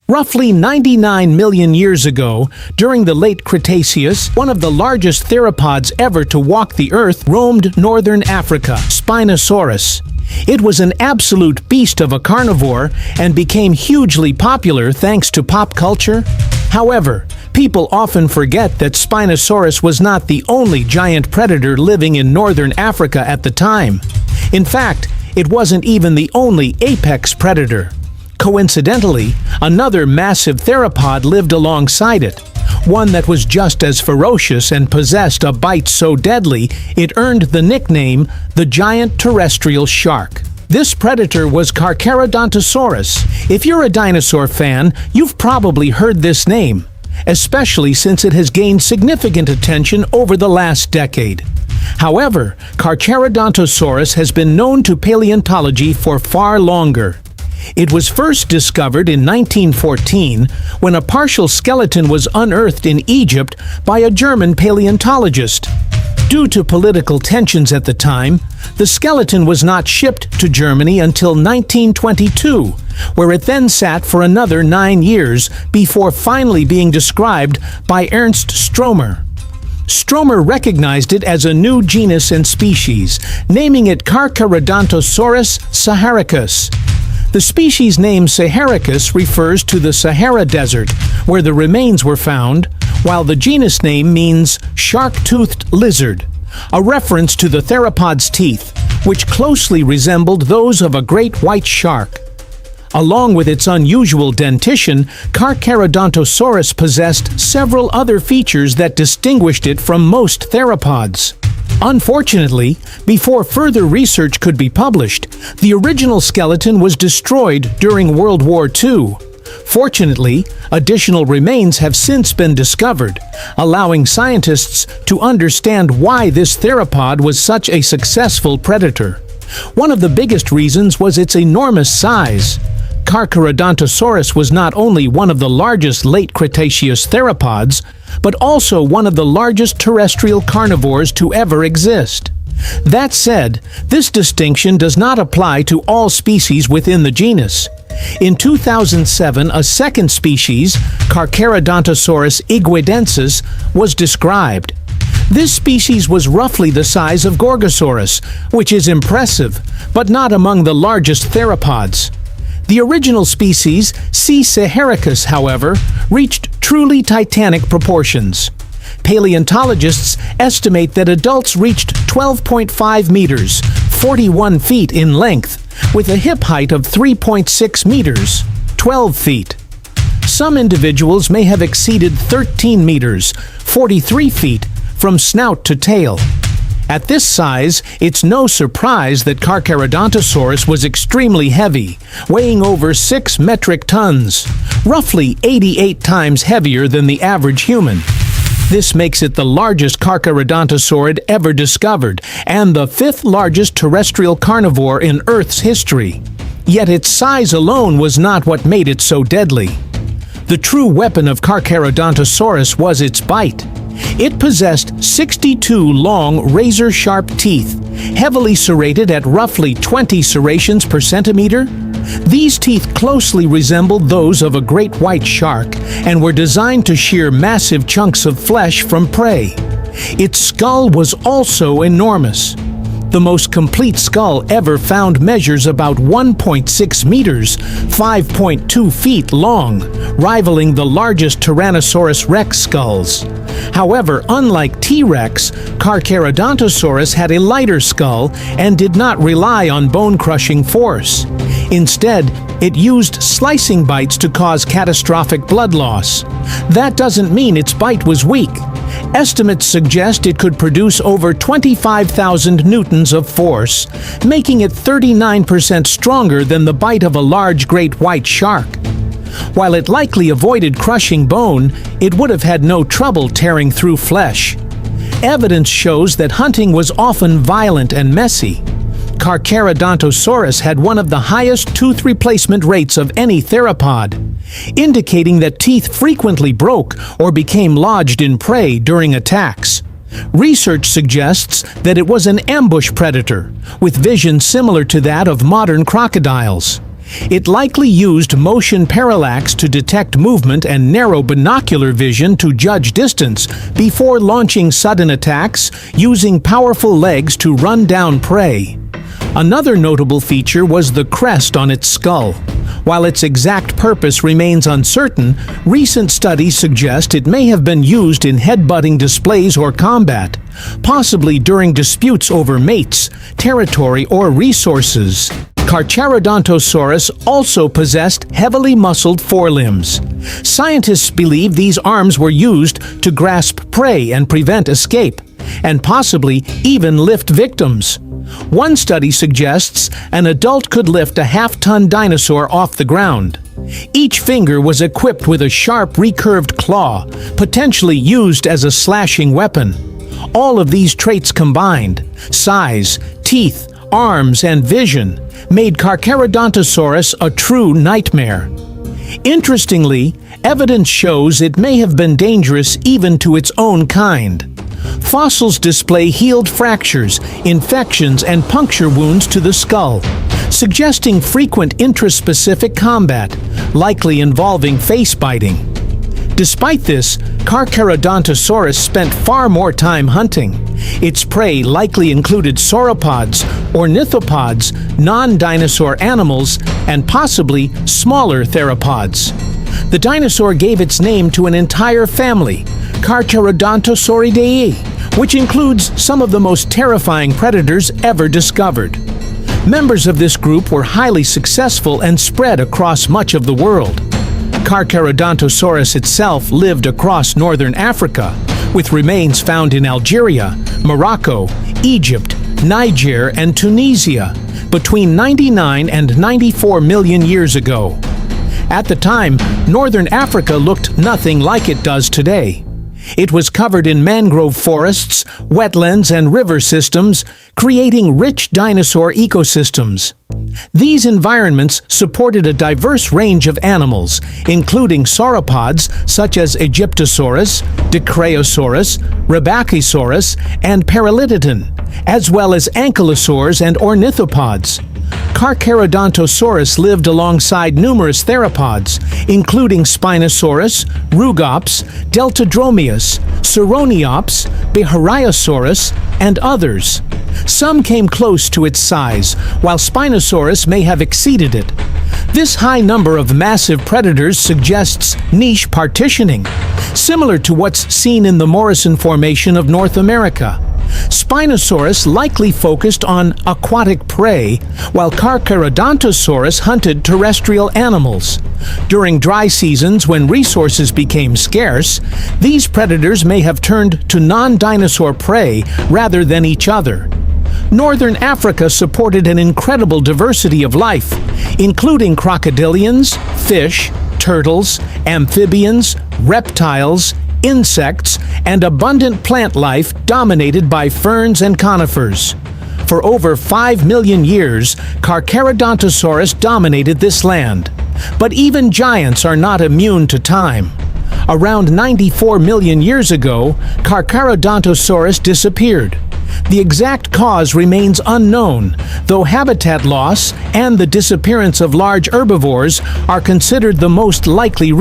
Roughly 99 million years ago, during the late Cretaceous, one of the largest theropods ever to walk the Earth roamed northern Africa, Spinosaurus. It was an absolute beast of a carnivore and became hugely popular thanks to pop culture. However, people often forget that Spinosaurus was not the only giant predator living in northern Africa at the time. In fact, it wasn't even the only apex predator. Coincidentally, another massive theropod lived alongside it, one that was just as ferocious and possessed a bite so deadly it earned the nickname the giant terrestrial shark. This predator was Carcharodontosaurus. If you're a dinosaur fan, you've probably heard this name, especially since it has gained significant attention over the last decade. However, Carcharodontosaurus has been known to paleontology for far longer. It was first discovered in 1914 when a partial skeleton was unearthed in Egypt by a German paleontologist. Due to political tensions at the time, the skeleton was not shipped to Germany until 1922, where it then sat for another 9 years before finally being described by Ernst Stromer. Stromer recognized it as a new genus and species, naming it Carcharodontosaurus saharicus. The species name Saharicus refers to the Sahara Desert, where the remains were found, while the genus name means shark-toothed lizard, a reference to the theropod's teeth, which closely resembled those of a great white shark. Along with its unusual dentition, Carcharodontosaurus possessed several other features that distinguished it from most theropods. Unfortunately, before further research could be published, the original skeleton was destroyed during World War II. Fortunately, additional remains have since been discovered, allowing scientists to understand why this theropod was such a successful predator. One of the biggest reasons was its enormous size. Carcharodontosaurus was not only one of the largest late Cretaceous theropods, but also one of the largest terrestrial carnivores to ever exist. That said, this distinction does not apply to all species within the genus. In 2007, a second species, Carcharodontosaurus iguadensis, was described. This species was roughly the size of Gorgosaurus, which is impressive, but not among the largest theropods. The original species, C. saharicus, however, reached truly titanic proportions. Paleontologists estimate that adults reached 12.5 meters, 41 feet in length, with a hip height of 3.6 meters, 12 feet. Some individuals may have exceeded 13 meters, 43 feet, from snout to tail. At this size, it's no surprise that Carcharodontosaurus was extremely heavy, weighing over 6 metric tons, roughly 88 times heavier than the average human. This makes it the largest Carcharodontosaurid ever discovered, and the 5th largest terrestrial carnivore in Earth's history. Yet its size alone was not what made it so deadly. The true weapon of Carcharodontosaurus was its bite. It possessed 62 long, razor-sharp teeth, heavily serrated at roughly 20 serrations per centimeter. These teeth closely resembled those of a great white shark and were designed to shear massive chunks of flesh from prey. Its skull was also enormous. The most complete skull ever found measures about 1.6 meters, 5.2 feet long, rivaling the largest Tyrannosaurus rex skulls. However, unlike T.Rex, Carcharodontosaurus had a lighter skull and did not rely on bone-crushing force. Instead, it used slicing bites to cause catastrophic blood loss. That doesn't mean its bite was weak. Estimates suggest it could produce over 25,000 newtons of force, making it 39% stronger than the bite of a large great white shark. While it likely avoided crushing bone, it would have had no trouble tearing through flesh. Evidence shows that hunting was often violent and messy. Carcharodontosaurus had one of the highest tooth replacement rates of any theropod, indicating that teeth frequently broke or became lodged in prey during attacks. Research suggests that it was an ambush predator, with vision similar to that of modern crocodiles. It likely used motion parallax to detect movement and narrow binocular vision to judge distance before launching sudden attacks, using powerful legs to run down prey. Another notable feature was the crest on its skull. While its exact purpose remains uncertain, recent studies suggest it may have been used in headbutting displays or combat, possibly during disputes over mates, territory, or resources. Carcharodontosaurus also possessed heavily muscled forelimbs. Scientists believe these arms were used to grasp prey and prevent escape, and possibly even lift victims. One study suggests an adult could lift a half-ton dinosaur off the ground. Each finger was equipped with a sharp recurved claw, potentially used as a slashing weapon. All of these traits combined, size, teeth, arms, and vision, made Carcharodontosaurus a true nightmare. Interestingly, evidence shows it may have been dangerous even to its own kind. Fossils display healed fractures, infections, and puncture wounds to the skull, suggesting frequent intraspecific combat, likely involving face biting. Despite this, Carcharodontosaurus spent far more time hunting. Its prey likely included sauropods, ornithopods, non-dinosaur animals, and possibly smaller theropods. The dinosaur gave its name to an entire family, Carcharodontosauridae, which includes some of the most terrifying predators ever discovered. Members of this group were highly successful and spread across much of the world. Carcharodontosaurus itself lived across northern Africa, with remains found in Algeria, Morocco, Egypt, Niger, and Tunisia between 99 and 94 million years ago. At the time, northern Africa looked nothing like it does today. It was covered in mangrove forests, wetlands, and river systems, creating rich dinosaur ecosystems. These environments supported a diverse range of animals, including sauropods such as Egyptosaurus, Dicraeosaurus, Rabachisaurus, and Paralitodon, as well as ankylosaurs and ornithopods. Carcharodontosaurus lived alongside numerous theropods, including Spinosaurus, Rugops, Deltadromeus, Sauroniops, Behariosaurus, and others. Some came close to its size, while Spinosaurus may have exceeded it. This high number of massive predators suggests niche partitioning, similar to what's seen in the Morrison Formation of North America. Spinosaurus likely focused on aquatic prey, while Carcharodontosaurus hunted terrestrial animals. During dry seasons, when resources became scarce, these predators may have turned to non-dinosaur prey rather than each other. Northern Africa supported an incredible diversity of life, including crocodilians, fish, turtles, amphibians, reptiles, insects, and abundant plant life dominated by ferns and conifers. For over 5 million years, Carcharodontosaurus dominated this land. But even giants are not immune to time. Around 94 million years ago, Carcharodontosaurus disappeared. The exact cause remains unknown, though habitat loss and the disappearance of large herbivores are considered the most likely